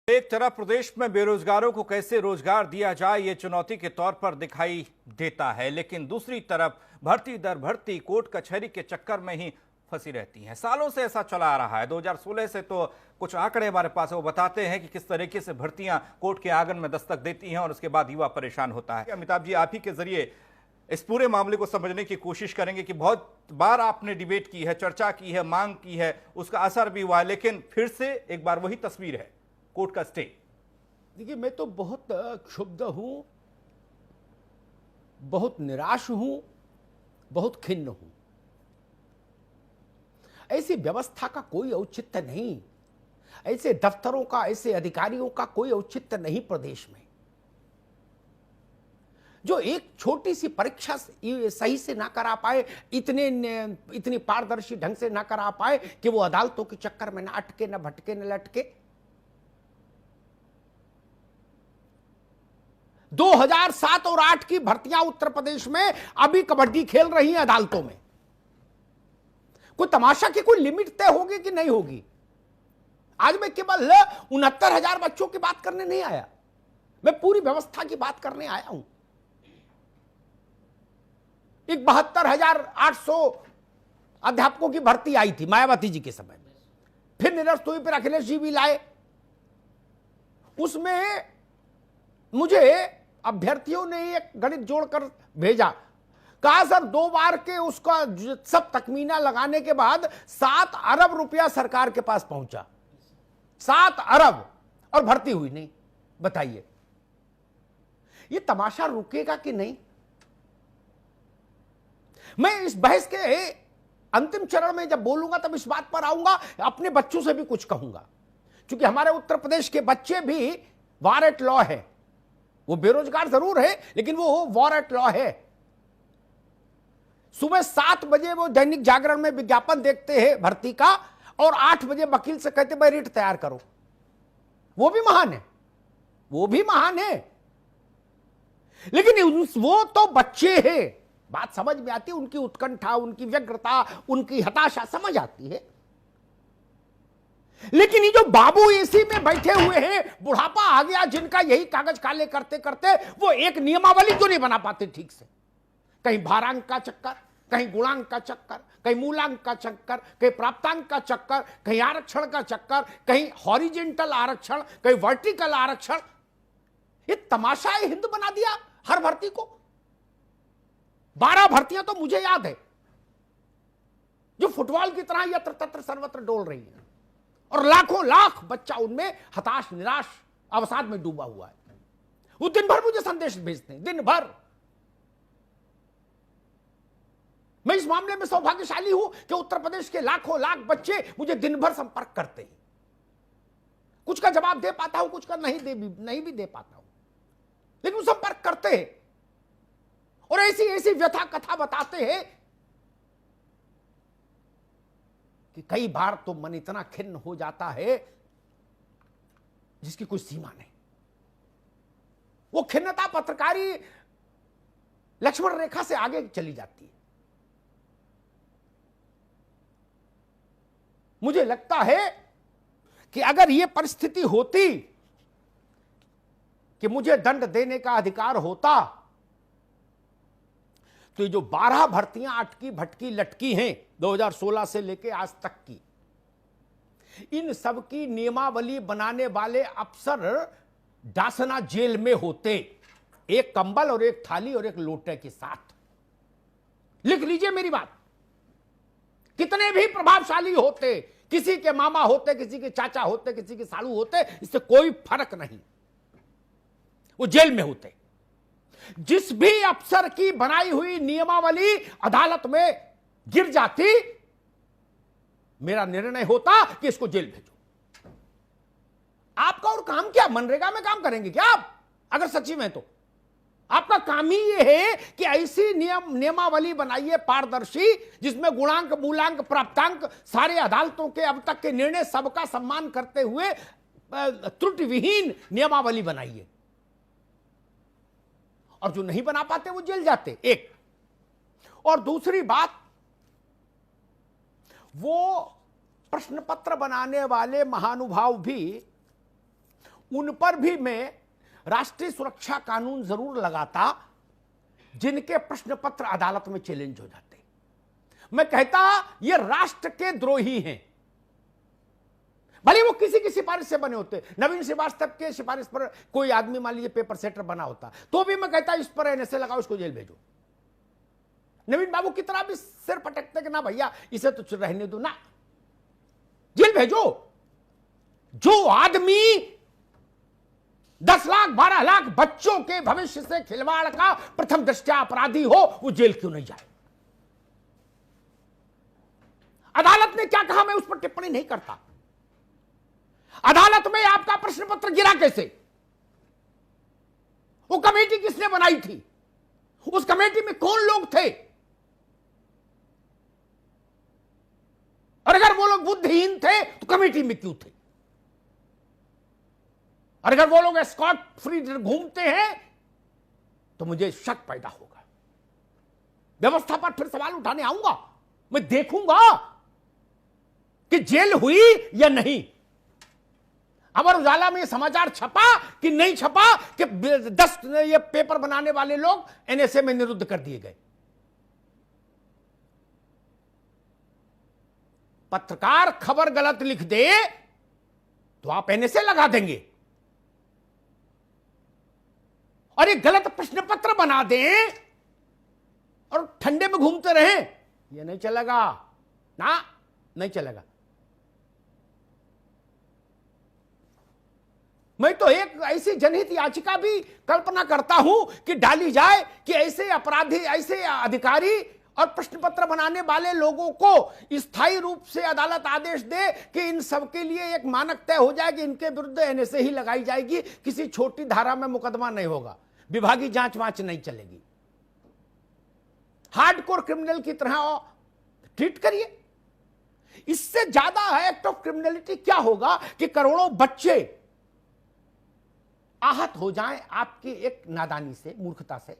एक तरफ प्रदेश में बेरोजगारों को कैसे रोजगार दिया जाए ये चुनौती के तौर पर दिखाई देता है, लेकिन दूसरी तरफ भर्ती दर भर्ती कोर्ट कचहरी के चक्कर में ही फंसी रहती हैं। सालों से ऐसा चला आ रहा है। 2016 से तो कुछ आंकड़े हमारे पास है, वो बताते हैं कि किस तरीके से भर्तियां कोर्ट के आंगन में दस्तक देती हैं और उसके बाद युवा परेशान होता है। अमिताभ जी, आप ही के जरिए इस पूरे मामले को समझने की कोशिश करेंगे कि बहुत बार आपने डिबेट की है, चर्चा की है, मांग की है, उसका असर भी हुआ है, लेकिन फिर से एक बार वही तस्वीर है, कोर्ट का स्टे। देखिए, मैं तो बहुत क्षुब्ध हूं, बहुत निराश हूं, बहुत खिन्न हूं। ऐसी व्यवस्था का कोई औचित्य नहीं, ऐसे दफ्तरों का, ऐसे अधिकारियों का कोई औचित्य नहीं प्रदेश में, जो एक छोटी सी परीक्षा सही से ना करा पाए, इतनी पारदर्शी ढंग से ना करा पाए कि वो अदालतों के चक्कर में ना अटके, ना भटके, ना लटके। 2007 और 8 की भर्तियां उत्तर प्रदेश में अभी कबड्डी खेल रही हैं अदालतों में। कोई तमाशा की कोई लिमिट तय होगी कि नहीं होगी? आज मैं केवल 69,000 बच्चों की बात करने नहीं आया, मैं पूरी व्यवस्था की बात करने आया हूं। एक 72,800 अध्यापकों की भर्ती आई थी मायावती जी के समय में, फिर निरस्त हुई, फिर अखिलेश जी भी लाए। उसमें मुझे अभ्यर्थियों ने एक गणित जोड़कर भेजा, कहा सर 2 बार के उसका सब तकमीना लगाने के बाद 7 अरब रुपया सरकार के पास पहुंचा। 7 अरब, और भर्ती हुई नहीं। बताइए, ये तमाशा रुकेगा कि नहीं? मैं इस बहस के अंतिम चरण में जब बोलूंगा तब इस बात पर आऊंगा, अपने बच्चों से भी कुछ कहूंगा, क्योंकि हमारे उत्तर प्रदेश के बच्चे भी वॉर एट लॉ है। वो बेरोजगार जरूर है, लेकिन वो वॉर एट लॉ है। सुबह 7 बजे वो दैनिक जागरण में विज्ञापन देखते हैं भर्ती का, और 8 बजे वकील से कहते भाई रिट तैयार करो। वो भी महान है, वो भी महान है, लेकिन वो तो बच्चे हैं। बात समझ में आती है, उनकी उत्कंठा, उनकी व्यग्रता, उनकी हताशा समझ आती है। लेकिन ये जो बाबू एसी में बैठे हुए हैं, बुढ़ापा आ गया जिनका, यही कागज काले करते करते वो एक नियमावली जो नहीं बना पाते ठीक से। कहीं भारांक का चक्कर, कहीं गुणांक का चक्कर, कहीं मूलांक का चक्कर, कहीं प्राप्तांक का चक्कर, कहीं आरक्षण का चक्कर, कहीं हॉरिजेंटल आरक्षण, कहीं वर्टिकल आरक्षण। ये तमाशा हिंद बना दिया हर भर्ती को। 12 भर्तियां तो मुझे याद है जो फुटबॉल की तरह यत्र तत्र सर्वत्र डोल रही है, और लाखों लाख बच्चा उनमें हताश, निराश, अवसाद में डूबा हुआ है। वो दिन भर मुझे संदेश भेजते हैं, दिन भर। मैं इस मामले में सौभाग्यशाली हूं कि उत्तर प्रदेश के लाखों लाख बच्चे मुझे दिन भर संपर्क करते हैं। कुछ का जवाब दे पाता हूं, कुछ का नहीं भी दे पाता हूं, लेकिन संपर्क करते हैं और ऐसी ऐसी व्यथा कथा बताते हैं कि कई बार तो मन इतना खिन्न हो जाता है जिसकी कोई सीमा नहीं। वो खिन्नता पत्रकारी लक्ष्मण रेखा से आगे चली जाती है। मुझे लगता है कि अगर यह परिस्थिति होती कि मुझे दंड देने का अधिकार होता, तो ये जो 12 भर्तियां अटकी भटकी लटकी हैं 2016 से लेके आज तक की, इन सब की नियमावली बनाने वाले अफसर डासना जेल में होते, एक कंबल और एक थाली और एक लोटे के साथ। लिख लीजिए मेरी बात। कितने भी प्रभावशाली होते, किसी के मामा होते, किसी के चाचा होते, किसी के साड़ू होते, इससे कोई फर्क नहीं, वो जेल में होते। जिस भी अफसर की बनाई हुई नियमावली अदालत में गिर जाती, मेरा निर्णय होता कि इसको जेल भेजो। आपका और काम क्या? मनरेगा में काम करेंगे क्या आप? अगर सच्ची में तो आपका काम ही यह है कि ऐसी नियमावली बनाइए पारदर्शी, जिसमें गुणांक, मूलांक, प्राप्तांक, सारे अदालतों के अब तक के निर्णय सबका सम्मान करते हुए त्रुटि विहीन नियमावली बनाइए। और जो नहीं बना पाते वो जेल जाते, एक। और दूसरी बात, वो प्रश्न पत्र बनाने वाले महानुभाव भी उन पर भी मैं राष्ट्रीय सुरक्षा कानून जरूर लगाता जिनके प्रश्न पत्र अदालत में चैलेंज हो जाते। मैं कहता ये राष्ट्र के द्रोही हैं, भले वो किसी की सिफारिश से बने होते। नवीन श्रीवास्तव के सिफारिश पर कोई आदमी मान लीजिए पेपर सेटर बना होता तो भी मैं कहता इस पर एनएसए लगाओ, इसको जेल भेजो। नवीन बाबू की तरह भी सिर पटकते कि ना भैया इसे तो रहने दो ना, जेल भेजो। जो आदमी 10 लाख 12 लाख बच्चों के भविष्य से खिलवाड़ का प्रथम दृष्टया अपराधी हो, वो जेल क्यों नहीं जाए? अदालत ने क्या कहा मैं उस पर टिप्पणी नहीं करता। अदालत में आपका प्रश्न पत्र गिरा कैसे? वो कमेटी किसने बनाई थी? उस कमेटी में कौन लोग थे? और अगर वो लोग बुद्धिहीन थे तो कमेटी में क्यों थे? और अगर वो लोग स्कॉट फ्री घूमते हैं तो मुझे शक पैदा होगा। व्यवस्था पर फिर सवाल उठाने आऊंगा, मैं देखूंगा कि जेल हुई या नहीं। अमर उजाला में ये समाचार छपा कि नहीं छपा कि 10 ये पेपर बनाने वाले लोग एनएसए में निरुद्ध कर दिए गए। पत्रकार खबर गलत लिख दे तो आप एनएसए लगा देंगे, और ये गलत प्रश्न पत्र बना दें और ठंडे में घूमते रहें, ये नहीं चलेगा ना, नहीं चलेगा। मैं तो एक ऐसी जनहित याचिका भी कल्पना करता हूं कि डाली जाए कि ऐसे अपराधी, ऐसे अधिकारी और प्रश्न पत्र बनाने वाले लोगों को स्थायी रूप से अदालत आदेश दे कि इन सब के लिए एक मानक तय हो जाए कि इनके विरुद्ध एनएसए ही लगाई जाएगी, किसी छोटी धारा में मुकदमा नहीं होगा, विभागीय जांच वांच नहीं चलेगी। हार्डकोर क्रिमिनल की तरह ट्रीट करिए। इससे ज्यादा एक्ट ऑफ क्रिमिनलिटी क्या होगा कि करोड़ों बच्चे आहत हो जाएं आपकी एक नादानी से, मूर्खता से।